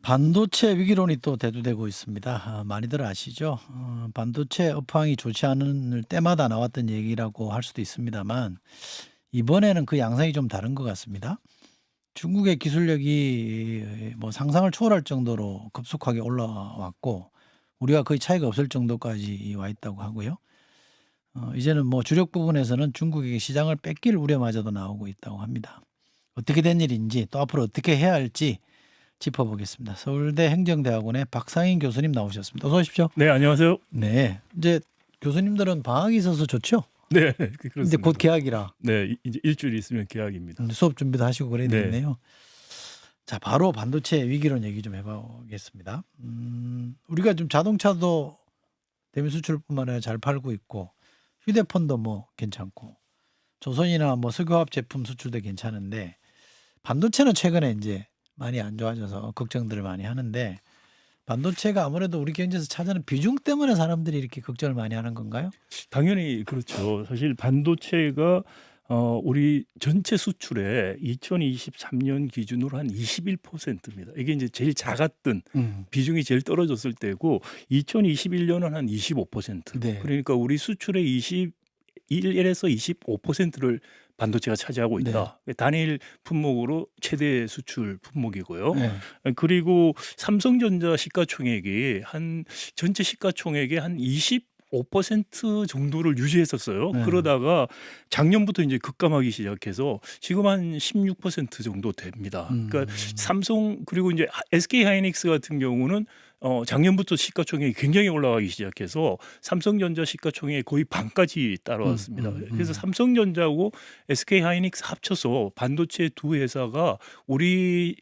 반도체 위기론이 또 대두되고 있습니다. 많이들 아시죠? 반도체 업황이 좋지 않을 때마다 나왔던 얘기라고 할 수도 있습니다만 이번에는 그 양상이 좀 다른 것 같습니다. 중국의 기술력이 뭐 상상을 초월할 정도로 급속하게 올라왔고 우리가 거의 차이가 없을 정도까지 와 있다고 하고요. 이제는 뭐 주력 부분에서는 중국에게 시장을 뺏길 우려마저도 나오고 있다고 합니다. 어떻게 된 일인지 또 앞으로 어떻게 해야 할지 짚어보겠습니다. 서울대 행정대학원의 박상인 교수님 나오셨습니다. 어서 오십시오. 네, 안녕하세요. 네. 이제 교수님들은 방학이 있어서 좋죠? 네, 이제 곧 그렇습니다. 개학이라 네, 이제 일주일 있으면 개학입니다. 수업 준비도 하시고 그래야 네. 되겠네요. 자, 바로 반도체 위기론 얘기 좀 해보겠습니다. 우리가 좀 자동차도 대미 수출뿐만 아니라 잘 팔고 있고 휴대폰도 뭐 괜찮고 조선이나 뭐 석유화학 제품 수출도 괜찮은데 반도체는 최근에 이제 많이 안 좋아져서 걱정들을 많이 하는데 반도체가 아무래도 우리 경제에서 차지하는 비중 때문에 사람들이 이렇게 걱정을 많이 하는 건가요? 당연히 그렇죠. 사실 반도체가 우리 전체 수출의 2023년 기준으로 한 21%입니다. 이게 이제 제일 작았던 비중이 제일 떨어졌을 때고 2021년은 한 25%. 네. 그러니까 우리 수출의 21에서 25%를 반도체가 차지하고 네. 있다. 단일 품목으로 최대 수출 품목이고요. 네. 그리고 삼성전자 시가총액이 한 전체 시가총액의 한 25% 정도를 유지했었어요. 네. 그러다가 작년부터 이제 급감하기 시작해서 지금 한 16% 정도 됩니다. 그러니까 삼성 그리고 이제 SK 하이닉스 같은 경우는 작년부터 시가총액이 굉장히 올라가기 시작해서 삼성전자 시가총액이 거의 반까지 따라왔습니다. 그래서 삼성전자하고 SK 하이닉스 합쳐서 반도체 두 회사가 우리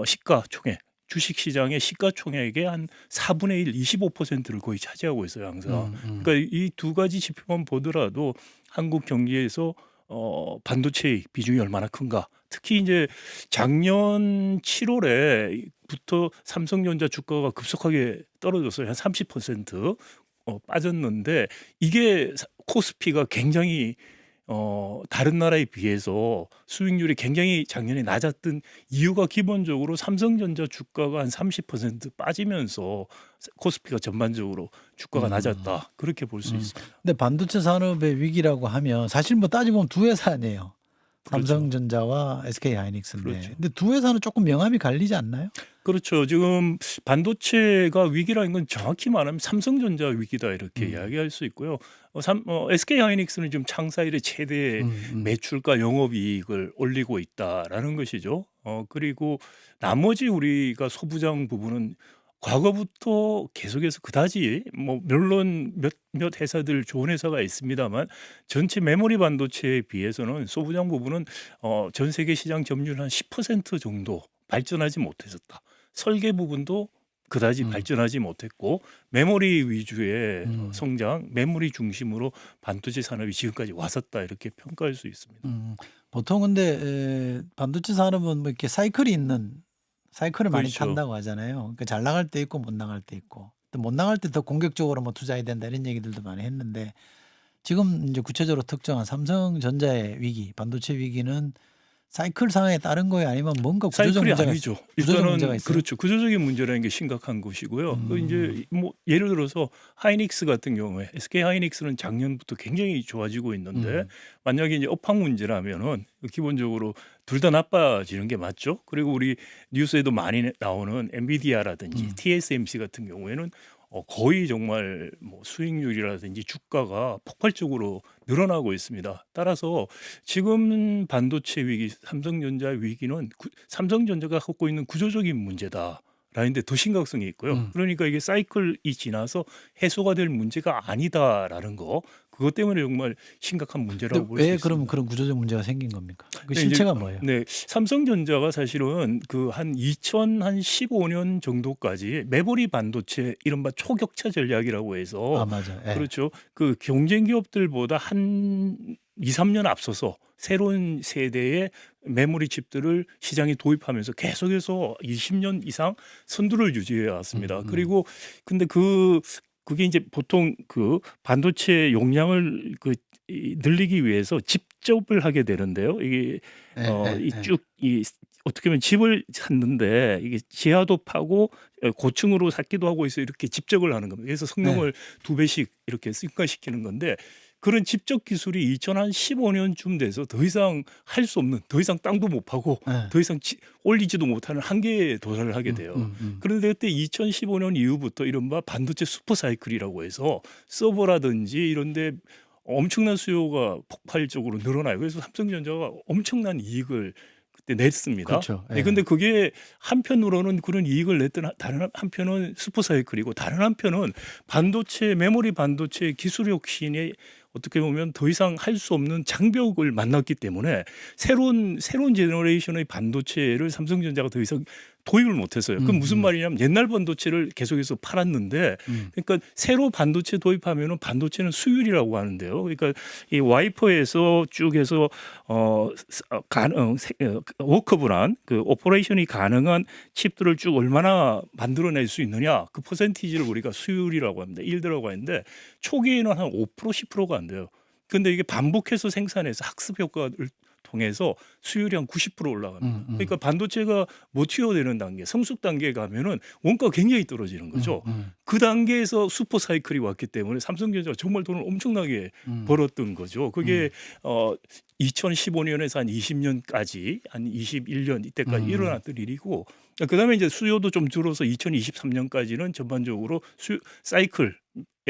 시가총액 주식 시장의 시가총액의 한 4분의 1, 25%를 거의 차지하고 있어요, 항상. 그러니까 이 두 가지 지표만 보더라도 한국 경제에서 반도체의 비중이 얼마나 큰가. 특히 이제 작년 7월에부터 삼성전자 주가가 급속하게 떨어졌어요. 한 30% 빠졌는데 이게 코스피가 굉장히 다른 나라에 비해서 수익률이 굉장히 작년에 낮았던 이유가 기본적으로 삼성전자 주가가 한 30% 빠지면서 코스피가 전반적으로 주가가 낮았다. 그렇게 볼 수 있습니다. 근데 반도체 산업의 위기라고 하면 사실 뭐 따지보면 두 회사 아니에요. 그렇죠. 삼성전자와 SK 하이닉스인데. 그렇죠. 근데 두 회사는 조금 명암이 갈리지 않나요? 그렇죠. 지금 반도체가 위기라는 건 정확히 말하면 삼성전자 위기다 이렇게 이야기할 수 있고요. SK 하이닉스는 지금 창사 이래 최대 매출과 영업이익을 올리고 있다라는 것이죠. 그리고 나머지 우리가 소부장 부분은 과거부터 계속해서 그다지 뭐 물론 몇몇 회사들 좋은 회사가 있습니다만 전체 메모리 반도체에 비해서는 소부장 부분은 전 세계 시장 점유율 한 10% 정도 발전하지 못했었다. 설계 부분도 그다지 발전하지 못했고 메모리 위주의 성장, 메모리 중심으로 반도체 산업이 지금까지 왔었다 이렇게 평가할 수 있습니다. 보통 근데 반도체 산업은 뭐 이렇게 사이클을 많이 그렇죠. 탄다고 하잖아요. 그러니까 잘 나갈 때 있고 못 나갈 때 있고 또 못 나갈 때 더 공격적으로 뭐 투자해야 된다 이런 얘기들도 많이 했는데 지금 이제 구체적으로 특정한 삼성전자의 위기, 반도체 위기는 사이클 상황에 따른 거예요? 아니면 뭔가 구조적 사이클이 문제가 아니죠. 구조적 문제가 일단은 있어요? 그렇죠. 구조적인 문제라는 게 심각한 것이고요. 그 이제 뭐 예를 들어서 하이닉스 같은 경우에 SK 하이닉스는 작년부터 굉장히 좋아지고 있는데 만약에 이제 업황 문제라면은 기본적으로 둘 다 나빠지는 게 맞죠. 그리고 우리 뉴스에도 많이 나오는 엔비디아라든지 TSMC 같은 경우에는 거의 정말 뭐 수익률이라든지 주가가 폭발적으로 늘어나고 있습니다. 따라서 지금 반도체 위기, 삼성전자 위기는 삼성전자가 갖고 있는 구조적인 문제다. 라는데 더 심각성이 있고요. 그러니까 이게 사이클이 지나서 해소가 될 문제가 아니다라는 거, 그것 때문에 정말 심각한 문제라고 볼 수 왜 있습니다. 그러면 그런 구조적 문제가 생긴 겁니까? 그 네, 실체가 뭐예요? 네, 삼성전자가 사실은 그 한 2015년 정도까지 메모리 반도체 이른바 초격차 전략이라고 해서 맞아요. 예. 그렇죠. 그 경쟁 기업들보다 한 2, 3년 앞서서 새로운 세대의 메모리 칩들을 시장에 도입하면서 계속해서 20년 이상 선두를 유지해 왔습니다. 그리고 근데 그게 이제 보통 그 반도체 용량을 늘리기 위해서 집접을 하게 되는데요. 이게 예, 예, 예. 이쭉이 어떻게 보면 집을 샀는데 이게 지하도 파고 고층으로 샀기도 하고 해서 이렇게 집적을 하는 겁니다. 그래서 네. 성능을 2배씩 이렇게 승가시키는 건데 그런 집적 기술이 2015년쯤 돼서 더 이상 할 수 없는 더 이상 땅도 못 파고 네. 더 이상 올리지도 못하는 한계에 도달을 하게 돼요. 그런데 그때 2015년 이후부터 이른바 반도체 슈퍼사이클이라고 해서 서버라든지 이런 데 엄청난 수요가 폭발적으로 늘어나요. 그래서 삼성전자가 엄청난 이익을 그때 냈습니다. 그렇죠. 네, 예. 근데 그게 한편으로는 그런 이익을 냈던 다른 한편은 슈퍼사이클이고 다른 한편은 반도체 메모리 반도체 기술 혁신이 어떻게 보면 더 이상 할 수 없는 장벽을 만났기 때문에 새로운 제너레이션의 반도체를 삼성전자가 더 이상 도입을 못했어요. 그건 무슨 말이냐면 옛날 반도체를 계속해서 팔았는데 그러니까 새로 반도체 도입하면은 반도체는 수율이라고 하는데요. 그러니까 이 와이퍼에서 쭉 해서 워커블한 그 오퍼레이션이 가능한 칩들을 쭉 얼마나 만들어낼 수 있느냐 그 퍼센티지를 우리가 수율이라고 합니다. 일드라고 하는데 초기에는 한 5% 10%가 안 돼요. 근데 이게 반복해서 생산해서 학습 효과를 통해서 수율이 한 90% 올라갑니다. 그러니까 반도체가 못 튀어내는 단계, 성숙 단계에 가면은 원가가 굉장히 떨어지는 거죠. 그 단계에서 슈퍼 사이클이 왔기 때문에 삼성전자가 정말 돈을 엄청나게 벌었던 거죠. 그게 2015년에서 한 20년까지 한 21년 이때까지 일어났던 일이고 그다음에 이제 수요도 좀 줄어서 2023년까지는 전반적으로 사이클에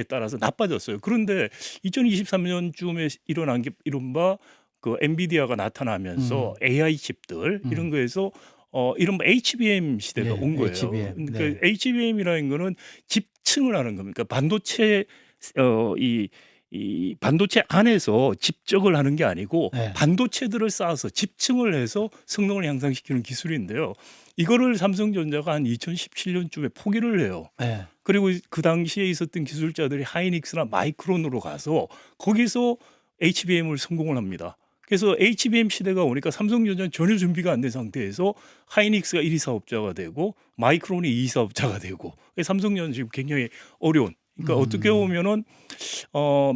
따라서 나빠졌어요. 그런데 2023년쯤에 일어난 게 이른바 그 엔비디아가 나타나면서 AI 칩들 이런 거에서 이른바 HBM 시대가 네, 온 거예요. HBM. 그러니까 네. HBM이라는 거는 집층을 하는 겁니다. 그러니까 반도체 이 반도체 안에서 집적을 하는 게 아니고 네. 반도체들을 쌓아서 집층을 해서 성능을 향상시키는 기술인데요. 이거를 삼성전자가 한 2017년쯤에 포기를 해요. 네. 그리고 그 당시에 있었던 기술자들이 하이닉스나 마이크론으로 가서 거기서 HBM을 성공을 합니다. 그래서 HBM 시대가 오니까 삼성전자는 전혀 준비가 안 된 상태에서 하이닉스가 1위 사업자가 되고 마이크론이 2위 사업자가 되고 삼성전자는 지금 굉장히 어려운 그러니까 어떻게 보면은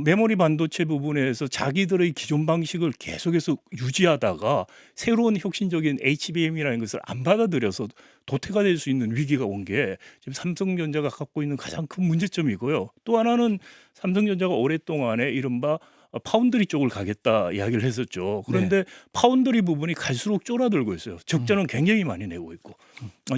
메모리 반도체 부분에서 자기들의 기존 방식을 계속해서 유지하다가 새로운 혁신적인 HBM이라는 것을 안 받아들여서 도태가 될 수 있는 위기가 온 게 지금 삼성전자가 갖고 있는 가장 큰 문제점이고요. 또 하나는 삼성전자가 오랫동안에 이른바 파운드리 쪽을 가겠다 이야기를 했었죠. 그런데 파운드리 부분이 갈수록 쫄아들고 있어요. 적자는 굉장히 많이 내고 있고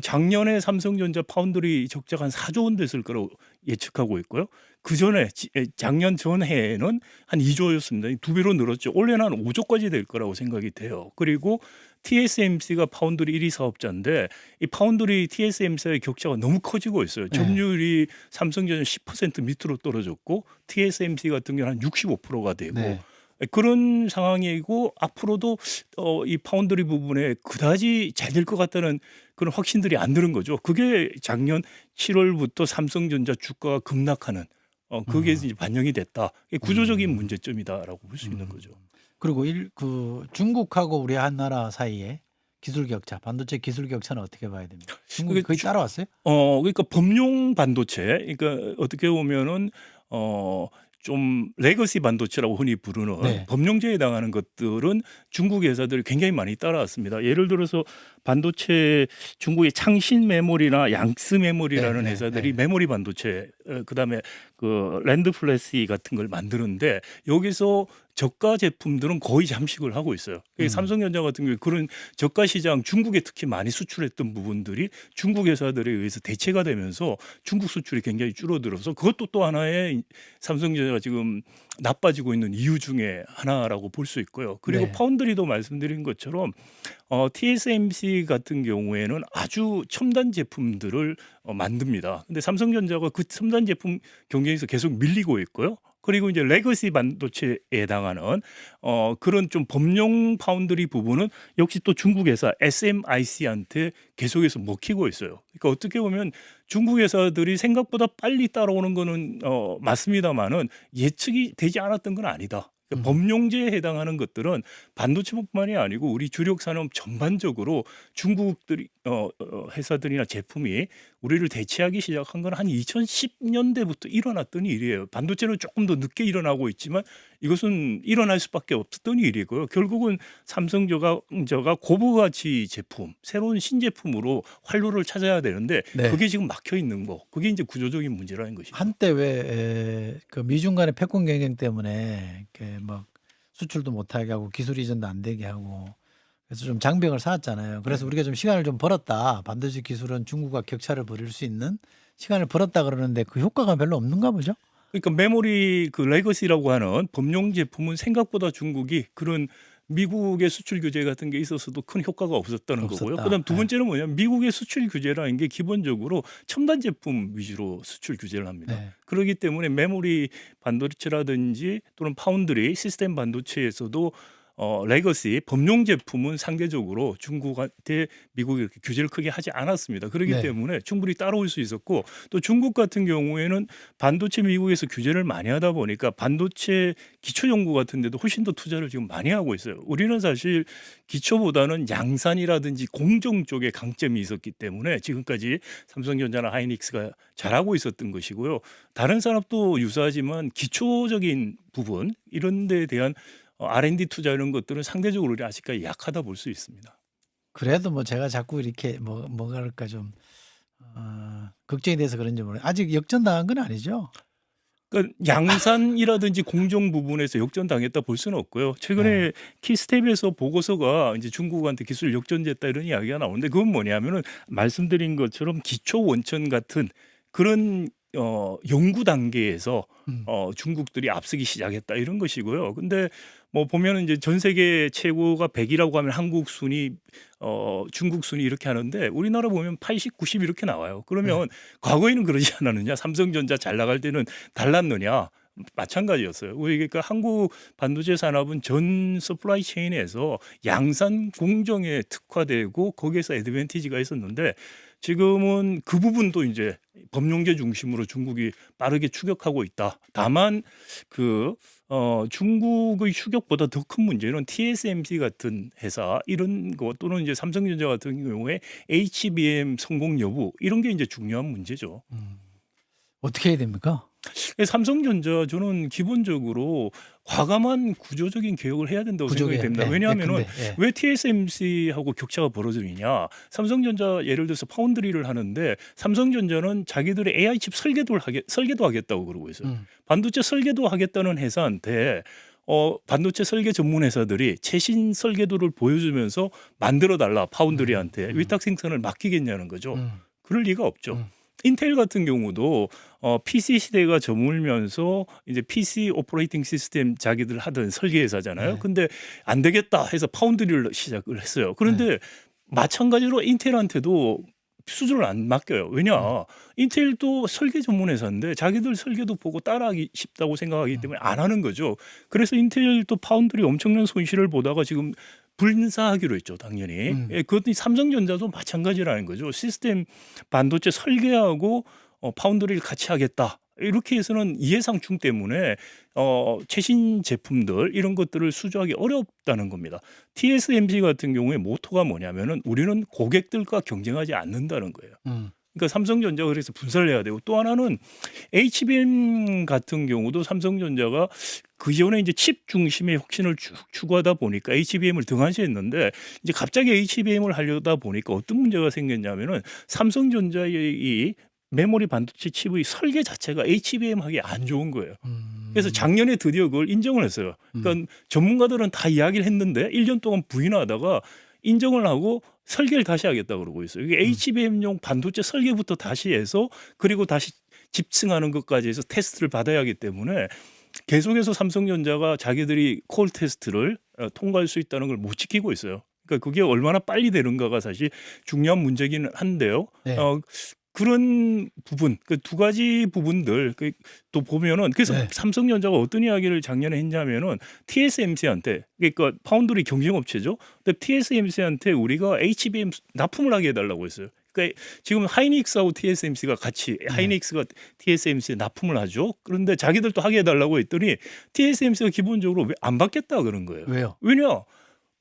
작년에 삼성전자 파운드리 적자가 한 4조 원 됐을 거라고 예측하고 있고요. 그 전에 작년 전해에는 한 2조였습니다. 2배로 늘었죠. 올해는 한 5조까지 될 거라고 생각이 돼요. 그리고 TSMC가 파운드리 1위 사업자인데 이 파운드리 TSMC의 격차가 너무 커지고 있어요. 점유율이 삼성전자 10% 밑으로 떨어졌고 TSMC 같은 경우는 한 65%가 되고 네. 그런 상황이고 앞으로도 이 파운드리 부분에 그다지 잘 될 것 같다는 그런 확신들이 안 드는 거죠. 그게 작년 7월부터 삼성전자 주가가 급락하는 그게 이제 반영이 됐다. 이게 구조적인 문제점이다라고 볼 수 있는 거죠. 그리고 그 중국하고 우리 한 나라 사이에 기술 격차, 반도체 기술 격차는 어떻게 봐야 됩니까? 중국이 그게 거의 따라왔어요? 그러니까 범용 반도체, 그러니까 어떻게 보면은 좀 레거시 반도체라고 흔히 부르는 네. 범용제에 해당하는 것들은 중국 회사들이 굉장히 많이 따라왔습니다. 예를 들어서 반도체 중국의 창신 메모리나 양스 메모리라는 네, 회사들이 네. 메모리 반도체, 그다음에 그 랜드 플래시 같은 걸 만드는데 여기서 저가 제품들은 거의 잠식을 하고 있어요. 삼성전자 같은 경우에 그런 저가 시장 중국에 특히 많이 수출했던 부분들이 중국 회사들에 의해서 대체가 되면서 중국 수출이 굉장히 줄어들어서 그것도 또 하나의 삼성전자가 지금 나빠지고 있는 이유 중에 하나라고 볼 수 있고요. 그리고 네. 파운드리도 말씀드린 것처럼 TSMC 같은 경우에는 아주 첨단 제품들을 만듭니다. 근데 삼성전자가 그 첨단 제품 경쟁에서 계속 밀리고 있고요. 그리고 이제 레거시 반도체에 해당하는 그런 좀 범용 파운드리 부분은 역시 또 중국 회사 SMIC한테 계속해서 먹히고 있어요. 그러니까 어떻게 보면 중국 회사들이 생각보다 빨리 따라오는 거는 맞습니다만은 예측이 되지 않았던 건 아니다. 그러니까 범용제에 해당하는 것들은 반도체뿐만이 아니고 우리 주력 산업 전반적으로 중국들이 회사들이나 제품이 우리를 대체하기 시작한 건 한 2010년대부터 일어났던 일이에요. 반도체는 조금 더 늦게 일어나고 있지만 이것은 일어날 수밖에 없었던 일이고요. 결국은 삼성전자가 고부가치 제품, 새로운 신제품으로 활로를 찾아야 되는데 네. 그게 지금 막혀 있는 거. 그게 이제 구조적인 문제라는 것이죠. 한때 왜 그 미중 간의 패권 경쟁 때문에 이렇게 막 수출도 못하게 하고 기술 이전도 안 되게 하고 그래서 좀 장벽을 쌓았잖아요. 그래서 우리가 좀 시간을 좀 벌었다. 반도체 기술은 중국과 격차를 벌일 수 있는 시간을 벌었다 그러는데 그 효과가 별로 없는가 보죠? 그러니까 메모리 그 레거시라고 하는 범용 제품은 생각보다 중국이 그런 미국의 수출 규제 같은 게 있어서도 큰 효과가 없었다는 거고요. 없었다. 그다음 두 네. 번째는 뭐냐면 미국의 수출 규제라는 게 기본적으로 첨단 제품 위주로 수출 규제를 합니다. 네. 그렇기 때문에 메모리 반도체라든지 또는 파운드리 시스템 반도체에서도 레거시 범용 제품은 상대적으로 중국한테 미국이 이렇게 규제를 크게 하지 않았습니다. 그렇기 네. 때문에 충분히 따라올 수 있었고 또 중국 같은 경우에는 반도체 미국에서 규제를 많이 하다 보니까 반도체 기초 연구 같은 데도 훨씬 더 투자를 지금 많이 하고 있어요. 우리는 사실 기초보다는 양산이라든지 공정 쪽에 강점이 있었기 때문에 지금까지 삼성전자나 하이닉스가 잘하고 있었던 것이고요. 다른 산업도 유사하지만 기초적인 부분 이런 데에 대한 R&D 투자 이런 것들은 상대적으로 우리 아직까지 약하다 볼 수 있습니다. 그래도 뭐 제가 자꾸 이렇게 뭐가 그럴까 좀 걱정이 돼서 그런지 모르겠어요. 아직 역전당한 건 아니죠? 그러니까 양산이라든지 공정 부분에서 역전당했다 볼 수는 없고요. 최근에 키스텝에서 보고서가 이제 중국한테 기술 역전됐다 이런 이야기가 나오는데 그건 뭐냐면은 말씀드린 것처럼 기초 원천 같은 그런 연구 단계에서 중국들이 앞서기 시작했다 이런 것이고요. 근데 뭐 보면은 이제 전 세계 최고가 100이라고 하면 한국 순위, 중국 순위 이렇게 하는데 우리나라 보면 80, 90 이렇게 나와요. 그러면 과거에는 그러지 않았느냐? 삼성전자 잘 나갈 때는 달랐느냐? 마찬가지였어요. 그러니까 한국 반도체 산업은 전 서플라이 체인에서 양산 공정에 특화되고 거기에서 애드밴티지가 있었는데 지금은 그 부분도 이제 범용제 중심으로 중국이 빠르게 추격하고 있다. 다만 중국의 추격보다 더 큰 문제는 TSMC 같은 회사 이런 거 또는 이제 삼성전자 같은 경우에 HBM 성공 여부 이런 게 이제 중요한 문제죠. 어떻게 해야 됩니까? 삼성전자 저는 기본적으로 과감한 구조적인 개혁을 해야 된다고 생각이 됩니다. 왜냐하면은 왜 TSMC하고 격차가 벌어지느냐? 삼성전자 예를 들어서 파운드리를 하는데 삼성전자는 자기들의 AI 칩 설계도 하겠다고 그러고 있어요. 반도체 설계도 하겠다는 회사한테 반도체 설계 전문 회사들이 최신 설계도를 보여주면서 만들어 달라 파운드리한테 위탁 생산을 맡기겠냐는 거죠. 그럴 리가 없죠. 인텔 같은 경우도 PC 시대가 저물면서 이제 PC 오퍼레이팅 시스템 자기들 하던 설계 회사잖아요. 근데 안 되겠다 해서 파운드리를 시작을 했어요. 그런데 마찬가지로 인텔한테도 수주를 안 맡겨요. 왜냐? 인텔도 설계 전문 회사인데 자기들 설계도 보고 따라하기 쉽다고 생각하기 때문에 안 하는 거죠. 그래서 인텔도 파운드리 엄청난 손실을 보다가 지금 분사하기로 했죠, 당연히. 그것도 삼성전자도 마찬가지라는 거죠. 시스템 반도체 설계하고 파운드리를 같이 하겠다. 이렇게 해서는 이해상충 때문에 최신 제품들 이런 것들을 수주하기 어렵다는 겁니다. TSMC 같은 경우에 모토가 뭐냐면은 우리는 고객들과 경쟁하지 않는다는 거예요. 그러니까 삼성전자가 그래서 분사를 해야 되고 또 하나는 HBM 같은 경우도 삼성전자가 그 전에 이제 칩 중심의 혁신을 추구하다 보니까 HBM을 등한시했는데 이제 갑자기 HBM을 하려다 보니까 어떤 문제가 생겼냐면은 삼성전자의 이 메모리 반도체 칩의 설계 자체가 HBM하기 안 좋은 거예요. 그래서 작년에 드디어 그걸 인정을 했어요. 그러니까 전문가들은 다 이야기를 했는데 1년 동안 부인하다가 인정을 하고 설계를 다시 하겠다 그러고 있어요. 이게 HBM용 반도체 설계부터 다시 해서 그리고 다시 집승하는 것까지 해서 테스트를 받아야 하기 때문에 계속해서 삼성전자가 자기들이 콜 테스트를 통과할 수 있다는 걸 못 지키고 있어요. 그러니까 그게 얼마나 빨리 되는가가 사실 중요한 문제기는 한데요. 그런 부분, 그 두 가지 부분들 또 보면은 그래서 삼성전자가 어떤 이야기를 작년에 했냐면은 TSMC한테 그러니까 파운드리 경쟁업체죠. 근데 TSMC한테 우리가 HBM 납품을 하게 해달라고 했어요. 그러니까 지금 하이닉스하고 TSMC가 같이 하이닉스가 TSMC에 납품을 하죠. 그런데 자기들도 하게 해달라고 했더니 TSMC가 기본적으로 왜 안 받겠다 그런 거예요. 왜요? 왜냐?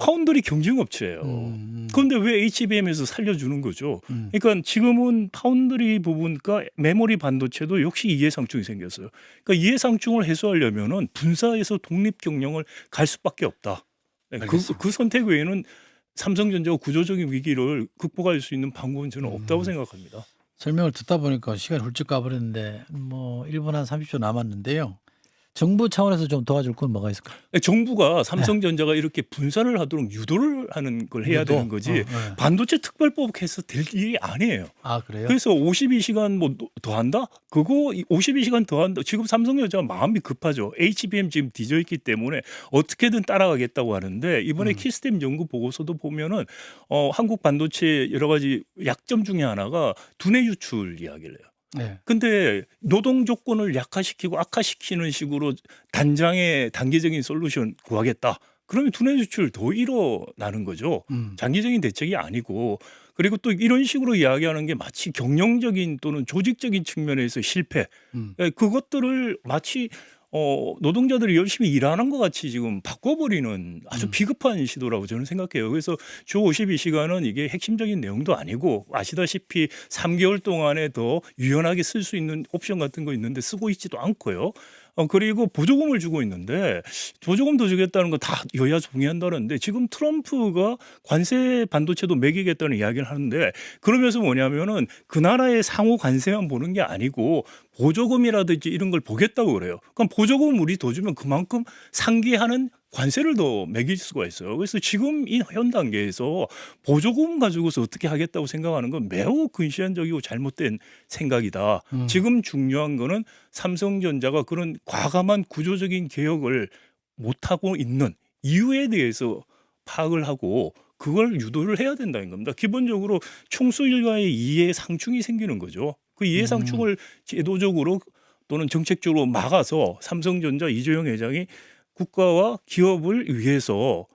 파운드리 경쟁업체예요. 그런데 왜 HBM에서 살려주는 거죠? 그러니까 지금은 파운드리 부분과 메모리 반도체도 역시 이해상충이 생겼어요. 그러니까 이해상충을 해소하려면은 분사해서 독립 경영을 갈 수밖에 없다. 네, 알겠습니다. 그 선택 외에는 삼성전자가 구조적인 위기를 극복할 수 있는 방법은 저는 없다고 생각합니다. 설명을 듣다 보니까 시간이 훌쩍 가버렸는데 뭐 1분 한 30초 남았는데요. 정부 차원에서 좀 도와줄 건 뭐가 있을까요? 정부가 삼성전자가 이렇게 분산을 하도록 유도를 하는 걸 해야 유도? 되는 거지 네. 반도체 특별법 해서 될 일이 아니에요. 아 그래요? 그래서 52시간 뭐 더 한다? 그거 52시간 더 한다. 지금 삼성전자 마음이 급하죠. HBM 지금 뒤져 있기 때문에 어떻게든 따라가겠다고 하는데 이번에 키스템 연구 보고서도 보면은 한국 반도체 여러 가지 약점 중에 하나가 두뇌 유출 이야기를 해요. 네. 근데 노동 조건을 약화시키고 악화시키는 식으로 단장의 단계적인 솔루션 구하겠다. 그러면 두뇌 유출 더 일어나는 거죠. 장기적인 대책이 아니고. 그리고 또 이런 식으로 이야기하는 게 마치 경영적인 또는 조직적인 측면에서 실패. 그것들을 마치 노동자들이 열심히 일하는 것 같이 지금 바꿔버리는 아주 비겁한 시도라고 저는 생각해요. 그래서 주 52시간은 이게 핵심적인 내용도 아니고 아시다시피 3개월 동안에 더 유연하게 쓸 수 있는 옵션 같은 거 있는데 쓰고 있지도 않고요. 그리고 보조금을 주고 있는데 보조금 더 주겠다는 거 다 여야 동의한다는데 지금 트럼프가 관세 반도체도 매기겠다는 이야기를 하는데 그러면서 뭐냐면은 그 나라의 상호 관세만 보는 게 아니고 보조금이라든지 이런 걸 보겠다고 그래요. 그럼 보조금 우리 더 주면 그만큼 상기하는 관세를 더 매길 수가 있어요. 그래서 지금 이 현 단계에서 보조금 가지고서 어떻게 하겠다고 생각하는 건 매우 근시안적이고 잘못된 생각이다. 지금 중요한 거는 삼성전자가 그런 과감한 구조적인 개혁을 못하고 있는 이유에 대해서 파악을 하고 그걸 유도를 해야 된다는 겁니다. 기본적으로 총수일가의 이해 상충이 생기는 거죠. 그 이해 상충을 제도적으로 또는 정책적으로 막아서 삼성전자 이재용 회장이 국가와 기업을 위해서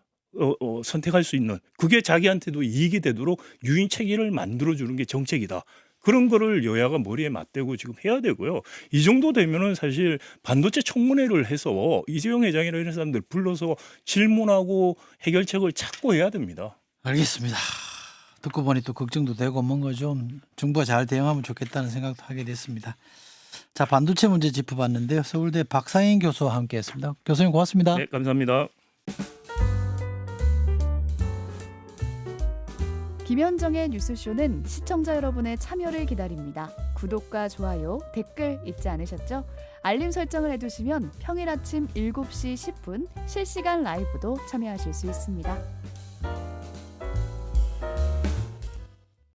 선택할 수 있는 그게 자기한테도 이익이 되도록 유인 체계를 만들어주는 게 정책이다. 그런 거를 여야가 머리에 맞대고 지금 해야 되고요. 이 정도 되면은 사실 반도체 청문회를 해서 이재용 회장이나 이런 사람들 불러서 질문하고 해결책을 찾고 해야 됩니다. 알겠습니다. 듣고 보니 또 걱정도 되고 뭔가 좀 정부가 잘 대응하면 좋겠다는 생각도 하게 됐습니다. 자, 반도체 문제 짚어봤는데요. 서울대 박상인 교수와 함께했습니다. 교수님 고맙습니다. 네, 감사합니다. 김현정의 뉴스쇼는 시청자 여러분의 참여를 기다립니다. 구독과 좋아요, 댓글 잊지 않으셨죠? 알림 설정을 해두시면 평일 아침 7시 10분 실시간 라이브도 참여하실 수 있습니다.